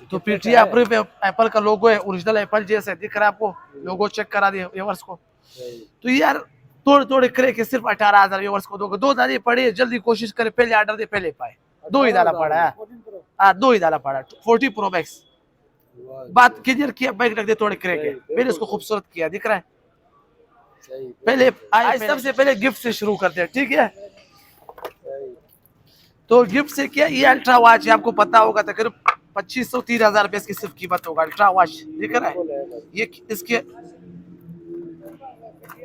तो PTA approve पे Apple का लोगो है, ओरिजिनल एप्पल जैसे दिख रहा है आपको, लोगो चेक करा दिए व्यूअर्स को। तो यार थोड़े थोड़े करे के सिर्फ 18,000 व्यूअर्स को दोगे, 2 दाने पड़े, जल्दी कोशिश करे, पहले ऑर्डर दे पहले पाए। 2 ही डाला पड़ा है, हाँ 2 ही डाला पड़ा है, 40 प्रो मैक्स। बात क्लियर किया, बाइक रख दे थोड़े करे के, मैंने उसको खूबसूरत किया, दिख रहा है। पहले आज सबसे पहले गिफ्ट से शुरू करते हैं, ठीक है। तो गिफ्ट से क्या, ये अल्ट्रा वॉच है, आपको पता होगा तकरीबन 2500-3000 रुपए इसकी सिर्फ कीमत होगा। अल्ट्रा वॉच दिख रहा है, ये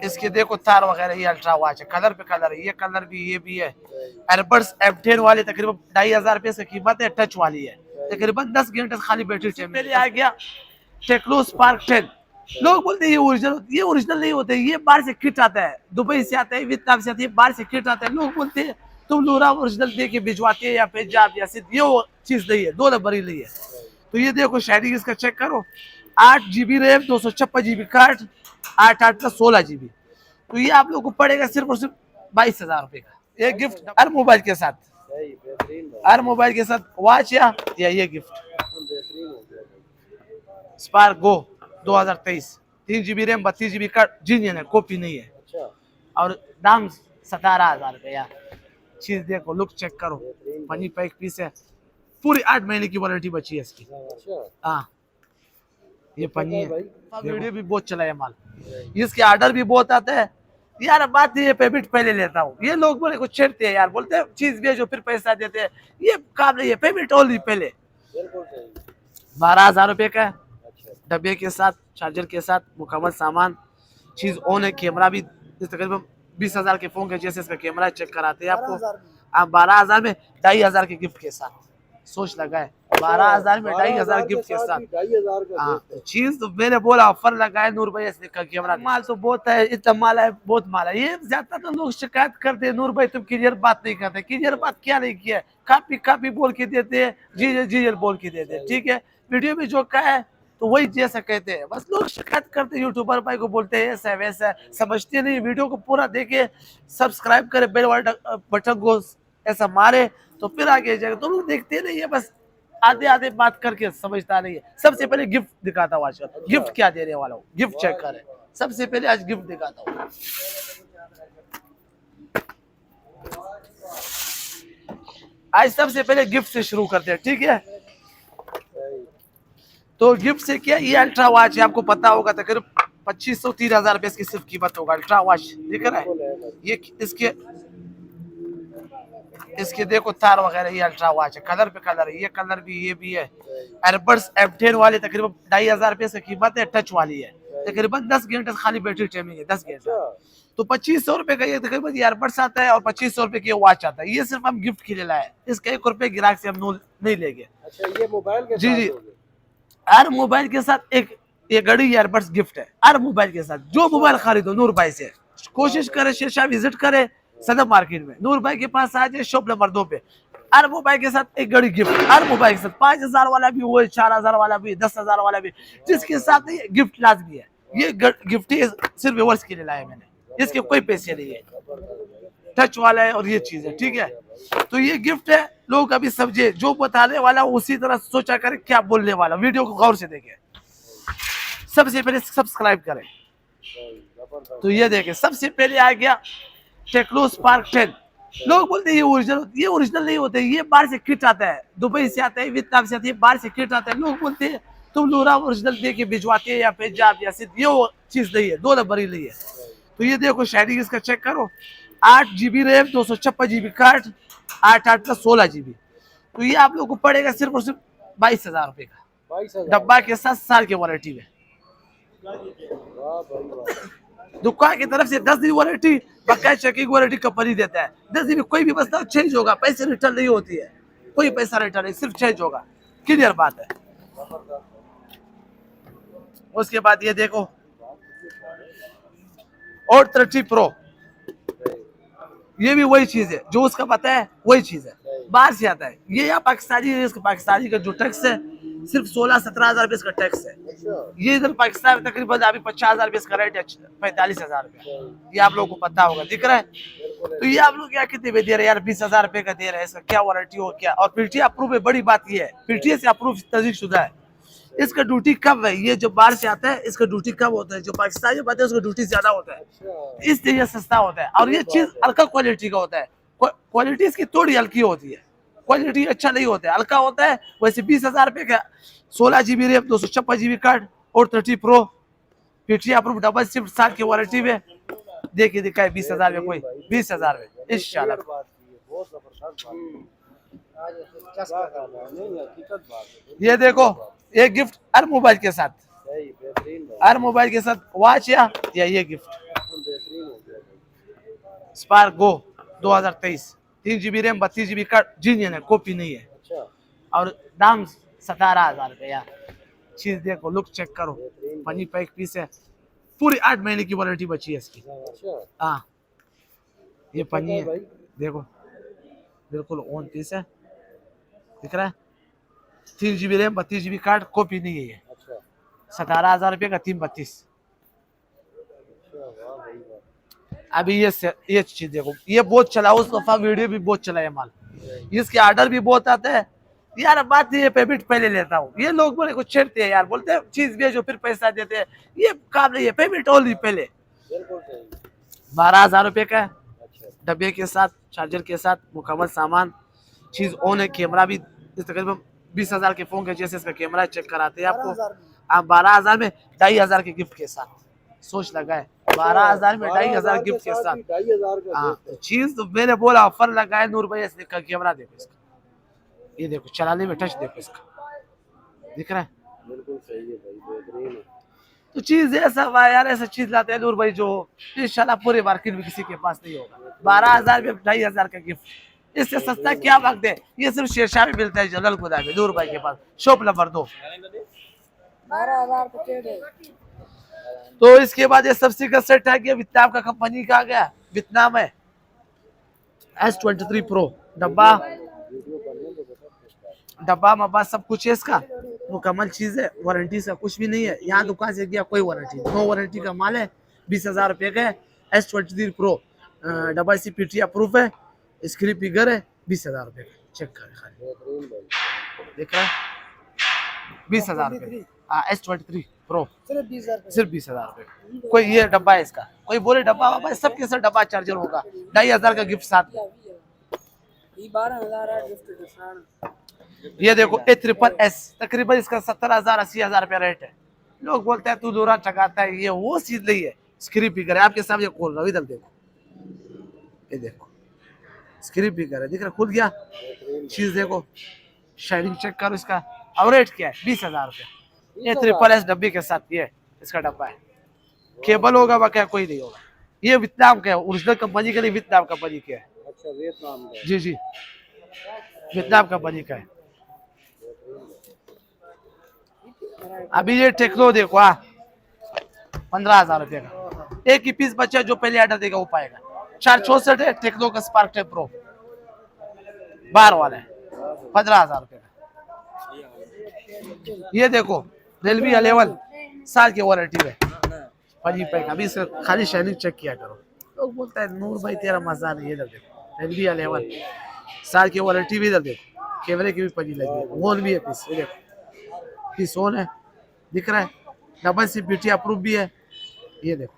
इसके देखो तार वगैरह, ये अल्ट्रा वॉच है, कलर पे कलर है, ये कलर भी, ये भी है। एयरबड्स M10 वाले तकरीबन 2500 रुपए इसकी कीमत है, टच वाली है, तकरीबन 10 घंटे खाली बैटरी चाहिए। पहले आ गया टेक्नो स्पार्क 10। लोग बोलते हैं ये ओरिजिनल नहीं होते, ये बाहर से किट आता है, दुबई से आता है, वियतनाम से आता है, बाहर से किट आता है। लोग बोलते हैं तुम लोरा ओरिजिनल दे के भिजवाते हैं या पंजाब या सिर्फ, ये वो चीज नहीं है, 2 नंबर ही नहीं है। तो ये देखो शायरी इसका चेक करो, 8 GB RAM, 256 GB card, 8 + 16 GB। तो ये आप लोग को पड़ेगा सिर्फ और सिर्फ 22,000 रुपए का। ये गिफ्ट हर मोबाइल के साथ, हर मोबाइल के साथ वॉच या ये gift. Spark Go 2023, 3 GB RAM, 32 GB card, जीनियन है, कॉपी नहीं है। और दाम 17,000 रुपए यार। चीज देखो, लुक चेक करो, पनी पैक पीस है, पूरी 8 महीने की वारंटी बची है इसकी। हाँ ये पनी है, वीडियो भी बहुत चला है माल, इसके ऑर्डर भी बहुत आते हैं यार। बात ये पेमेंट पहले लेता हूँ, ये लोग बोले कुछ छेड़ते हैं यार, बोलते हैं चीज भेजो फिर पैसा देते हैं, ये काम नहीं है, पेमेंट ओनली पहले। 12,000 रुपए का है, डब्बे के साथ, चार्जर के साथ, मुकम्मल सामान, चीज ऑन है, कैमरा भी तकरीबन 20,000 के फोन के जैसे इसका कैमरा चेक कराते हैं आपको। आप 12,000 में 2,500 के गिफ्ट के साथ, सोच लगा है 12,000 में 2,500 गिफ्ट के साथ। हाँ तो चीज तो मैंने बोला ऑफर लगा है, नूर भाई इसका कैमरा। माल तो बहुत है, इतना माल है, बहुत माल है। ये ज्यादातर लोग शिकायत करते हैं, नूर भाई तुम क्लियर बात नहीं करते। क्लियर बात क्या नहीं किया, कापी बोल के देते हैं, जी बोल के देते हैं, ठीक है। वीडियो में जो कहा है तो वही जैसा कहते हैं, बस लोग शिकायत करते हैं, यूट्यूबर भाई को बोलते हैं ऐसा वैसा, समझते नहीं। वीडियो को पूरा देखे, सब्सक्राइब करे, बेल बटन को ऐसा मारे तो फिर आगे जाएगा। तो लोग देखते नहीं है, बस आधे बात करके समझता नहीं है। सबसे पहले गिफ्ट दिखाता हूँ आज, गिफ्ट क्या देने वाला हूँ, गिफ्ट चेक करें। सबसे पहले आज गिफ्ट दिखाता हूँ। आज सबसे पहले गिफ्ट से शुरू करते हैं, ठीक है। तो गिफ्ट से क्या, ये अल्ट्रा वॉच है, आपको पता होगा तकरीबन 2500-3000 रुपए इसकी सिर्फ कीमत होगा। अल्ट्रा वॉच दिख रहा है, ये इसके देखो तार वगैरह, ये अल्ट्रा वॉच है, कलर पे कलर है, ये कलर भी, ये भी है। एयरबड्स M10 वाले तकरीबन 2,500 रुपए से कीमत है, टच वाली है, तकरीबन 10 घंटे खाली बैटरी टाइमिंग है, 10 घंटे। तो 2500 रुपए का ये तकरीबन एयरबड्स आता है और 2500 रुपए की वॉच आता है। ये सिर्फ हम गिफ्ट के लिए लाए, इसका 1 रुपए ग्राहक से हम नहीं लेंगे। अच्छा ये मोबाइल के जी हर मोबाइल के साथ ये घड़ी ईयरबड्स गिफ्ट है। हर मोबाइल के साथ जो मोबाइल खरीदो नूर भाई से, कोशिश करे शीशा विजिट करे सदर मार्केट में, नूर भाई के पास आ जाए, शॉप नंबर 2 पे। हर मोबाइल के साथ एक घड़ी गिफ्ट, हर मोबाइल के साथ 5,000 वाला भी वो, 4,000 वाला भी, 10,000 वाला भी, जिसके साथ गिफ्ट लाजमी है। ये गिफ्ट सिर्फ व्यूअर्स के लिए लाया मैंने, इसके कोई पैसे नहीं है, टच वाला है और ये चीज है, ठीक है। तो ये गिफ्ट है, लोग अभी समझे, जो बताने वाला उसी तरह सोचा करें क्या बोलने वाला। वीडियो को गौर से देखें, सबसे पहले सब्सक्राइब करें। तो ये देखें, सबसे पहले आ गया टेक्नो स्पार्क 10। लोग बोलते हैं ये ओरिजिनल नहीं होते, ये बाहर से किट आता है, दुबई से आता है, वियतनाम से आता है, बाहर से किट आता है। लोग बोलते हैं तुम लोरा ओरिजिनल दे के भिजवाते हैं या पंजाब या सिर्फ, ये वो चीज नहीं है, 2 नंबर ही नहीं है। तो ये देखो शायरी इसका चेक करो, 8 GB RAM, 256 GB card, 8 + 16 GB। तो ये आप लोग को पड़ेगा सिर्फ और सिर्फ 22,000 रुपए का, डब्बा के साथ साल की वारंटी में। दुकान की तरफ से 10 दिन वारंटी, बकाया चेकिंग वारंटी कंपनी देता है। 10 दिन में कोई भी मसला चेंज होगा, पैसे रिटर्न नहीं होती है, कोई पैसा रिटर्न नहीं, सिर्फ चेंज होगा, क्लियर बात है। उसके बाद ये देखो और 30 प्रो, ये भी वही चीज है जो उसका पता है, वही चीज है, बाहर से आता है। ये या पाकिस्तानी का जो टैक्स है सिर्फ 16-17 हजार रुपए इसका टैक्स है। ये इधर पाकिस्तान में तकरीबन अभी 50,000 रुपए इसका रेट है, 45,000 रुपए। ये आप लोगों को पता होगा, दिख रहा है। तो ये आप लोग क्या कितने में दे रहे हैं यार? 20,000 रुपए का दे रहे हैं, इसका क्या वारंटी हो क्या? और पीटीए अप्रूव है, बड़ी बात ये है पीटीए से अप्रूव तस्दीक शुदा है। इसका ड्यूटी कम है, ये जो बाहर से आता है इसका ड्यूटी कम होता है, जो पाकिस्तान में आता है उसका ड्यूटी ज्यादा होता है, इसलिए ये सस्ता होता है। और ये चीज हल्का क्वालिटी का होता है, क्वालिटी इसकी थोड़ी हल्की होती है, क्वालिटी अच्छा नहीं होता है, हल्का होता है। वैसे 20,000 रुपए का 16 GB रैम, 256 GB कार्ड और 30 pro PTA approve double shift 7 की वारंटी में देखिए दिखाए 20,000 में, कोई 20,000 में इंशाल्लाह। ये देखो ये गिफ्ट हर मोबाइल के साथ, हर मोबाइल के साथ वॉच या ये gift Spark Go 2023 3 GB RAM 32 GB card जीनियन है, कॉपी नहीं है। और दाम 17,000 रुपये यार। चीज देखो, लुक चेक करो, पनी पैक पीस है, पूरी 8 महीने की वारंटी बची है इसकी। हाँ ये पन्नी है देखो, बिल्कुल ऑन पीस है, दिख रहा है। 3 GB RAM 32 GB card, copy नहीं है ये। 17,000 रुपये का 332। अभी ये चीज देखो, ये बहुत चला, उस दफा वीडियो भी बहुत चला है माल, इसके ऑर्डर भी बहुत आते हैं यार। बात ये पेमेंट पहले लेता हूँ, ये लोग बोले कुछ छेड़ते हैं यार, बोलते हैं चीज भेजो फिर पैसा देते हैं, ये काम नहीं है, पेमेंट ओनली पहले। 12,000 रुपये का डब्बे के साथ, चार्जर के साथ, मुकम्मल सामान, चीज ऑन है। कैमरा भी तकरीबन 20,000 के फोन के जैसे इसका कैमरा चेक कराते हैं आपको। आप 12,000 में 2,500 के गिफ्ट के साथ, सोच लगा है 12,000 में 2,500 गिफ्ट के साथ। हाँ चीज तो मैंने बोला ऑफर लगा है, नूर भाई इसका कैमरा देखो इसका, ये देखो चलाने में टच देखो इसका, दिख रहा है बिल्कुल सही है भाई, बेहतरीन है। तो चीज ऐसा यार, ऐसा चीज लाते हैं नूर भाई जो इंशाल्लाह पूरे मार्केट में किसी के पास नहीं होगा। 12,000 में 2,500 का गिफ्ट, इससे सस्ता क्या मांगते हैं? ये सिर्फ शेरशाह में मिलता है जलाल खुदा में, नूर भाई के पास, शॉप नंबर 2। 12,000 तो इसके बाद ये सबसे का सेट है, वियतनाम का कंपनी का आ गया, वियतनाम है S23 प्रो, डब्बा मब्बा सब कुछ है इसका, मुकम्मल चीज है, वारंटी से कुछ भी नहीं है। यहाँ दुकान से गया कोई वारंटी, नो वारंटी का माल है। 20,000 रुपये का है, S23 प्रो डबल सी पीटी अप्रूव है, स्क्रीन फिगर है, 20,000 रुपये का, चेक कर खाली देख रहा है 20,000 रुपये। हाँ S23 प्रो सिर्फ 20,000 रुपये। कोई ये डब्बा है इसका, कोई बोले डब्बा वब्बा, सबके साथ डब्बा चार्जर होगा, 2,500 का गिफ्ट साथ में। 12,000 ये देखो A SSS, तकरीबन इसका 70,000 80,000 रुपया रेट है। लोग बोलते हैं तू दूरा चकाता है, ये वो चीज नहीं है। स्क्रीन फिगर है, आपके सामने खोल रहा हूँ, इधर देखो, ये देखो स्क्रीन फिगर है, दिख रहा, खुल गया। चीज देखो, शाइनिंग चेक करो इसका। और रेट क्या है? 20,000 रुपया। ये SSS डब्बे के साथ ये इसका डब्बा है। केबल होगा बाकी कोई नहीं होगा। ये वियतनाम का है, ओरिजिनल कंपनी का नहीं, वियतनाम कंपनी का है। अच्छा वियतनाम का? जी जी वियतनाम कंपनी का है। अभी ये टेक्नो देखो 15,000 रुपये का, एक ही पीस बचा, जो पहले ऑर्डर देगा वो पाएगा। 464 है, टेक्नो का स्पार्क 10 प्रो बार वाला है, 15,000 रुपये का। ये देखो रियलमी 11 साल की वारंटी में, 5 पैक। अभी से खाली शाइनिंग चेक किया करो। लोग बोलता है नूर भाई तेरा मजा नहीं है, इधर देखो रियलमी 11 साल की वारंटी भी, इधर देखो कैमरे की भी पजी लगी है, फोन भी है पीस, ये देखो पीस ऑन है, दिख रहा है, डबल सी पीटी अप्रूव भी है, ये देखो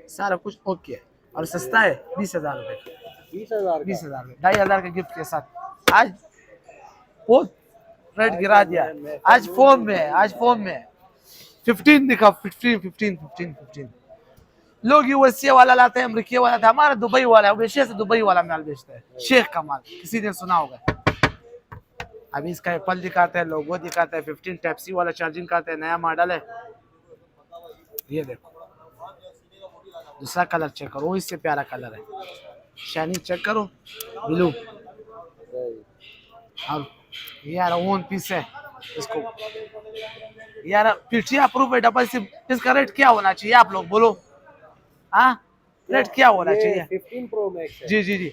सारा कुछ ओके है। और सस्ता है 20,000 रुपये का, 20,000 20,000 में 2,500 के गिफ्ट के साथ। आज बहुत रेट गिरा दिया, आज फोन में, आज फोन में 15 दिखा, 15। लोग यूएसए वाला लाते हैं, अमेरिका वाला था, हमारा दुबई वाला है, हमेशा से दुबई वाला माल बेचता है, शेख का माल, किसी ने सुना होगा। अभी इसका एप्पल दिखाते हैं, लोगो दिखाते हैं, 15 टाइप सी वाला चार्जिंग करते हैं, नया मॉडल है। ये देखो दूसरा कलर चेक करो, इससे प्यारा कलर है, शाइनिंग चेक करो, ब्लू। और यार वन पीस है, इसको यार पीटी अप्रूव है, डबल सिम। इसका रेट क्या होना चाहिए आप लोग बोलो? हाँ रेट क्या होना चाहिए? 15 प्रो मैक्स है। जी जी जी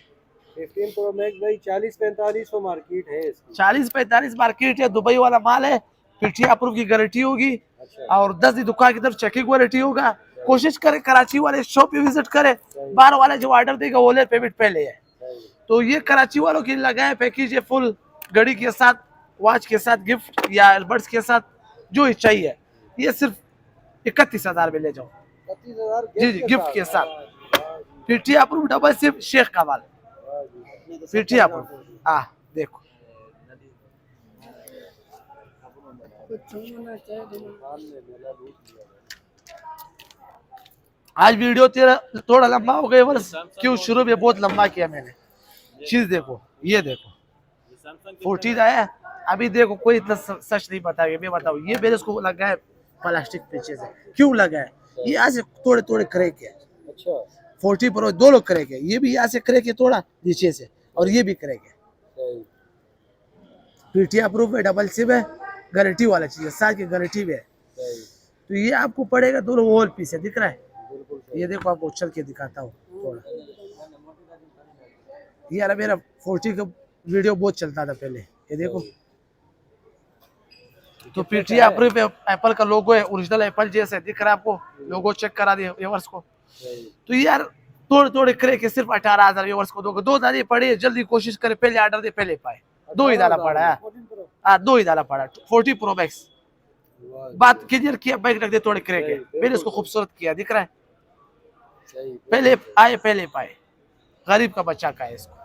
15 प्रो मैक्स भाई 40-45 मार्केट है इसकी। 40-45 मार्केट है, दुबई वाला माल है, पीटी अप्रूव की गारंटी होगी। अच्छा। और 10 दिन दुकान की तरफ चेकिंग वारंटी होगा, कोशिश करे कराची वाले शॉप पे विजिट करे, बाहर वाला जो ऑर्डर देगा वो ले पेमेंट पहले है। तो ये कराची वालों के लिए लगा है पैकेज, ये फुल घड़ी के साथ, वॉच के साथ, गिफ्ट या एयरबड्स के साथ जो चाहिए, ये सिर्फ 31,000 में ले जाओ। 31,000 जी जी गिफ्ट के साथ। पीटी अप्रूव डबल सिम शेख कमाल, पीटी अप्रूव। हाँ देखो आज वीडियो तेरा थोड़ा लंबा हो गया वर्ष, क्यों शुरू में बहुत लंबा किया मैंने। चीज देखो, ये देखो 14 आया अभी, देखो कोई इतना सच नहीं बताएगा, मैं बताऊँ। ये मेरे को लगा है प्लास्टिक पीछे से, क्यों लगा है? ये यहाँ से थोड़े थोड़े क्रैक है। अच्छा 40 प्रो दो लोग क्रैक है, ये भी यहाँ से क्रैक है थोड़ा नीचे से, और ये भी क्रैक है। सही पीटी अप्रूव है, डबल सिम है, गारंटी वाला चाहिए, साल की गारंटी भी है। सही तो ये आपको पड़ेगा, दोनों वॉल पीस है, दिख रहा है? बिल्कुल ये देखो आपको चल के दिखाता हूँ थोड़ा। ये यार मेरा 40 का वीडियो बहुत चलता था पहले, ये देखो। तो पीटी अप्रूव एप्पल का लोगो है, ओरिजिनल एप्पल जैसे दिख रहा है आपको, लोगो चेक करा दिए व्यूअर्स को। सही तो यार थोड़े थोड़े क्रैक है, सिर्फ 18,000 व्यूअर्स को दोगे। 2 दाने पड़े, जल्दी कोशिश करे, पहले ऑर्डर दे पहले पाए। 2 ही डाला पड़ा है, 2 ही डाला पड़ा, 40 प्रो मैक्स। बात क्लियर किया, बाइक रख दे, थोड़े क्रैक है, मैंने इसको खूबसूरत किया, दिख रहा है? सही पहले आए पहले पाए, गरीब का बच्चा का है इसको।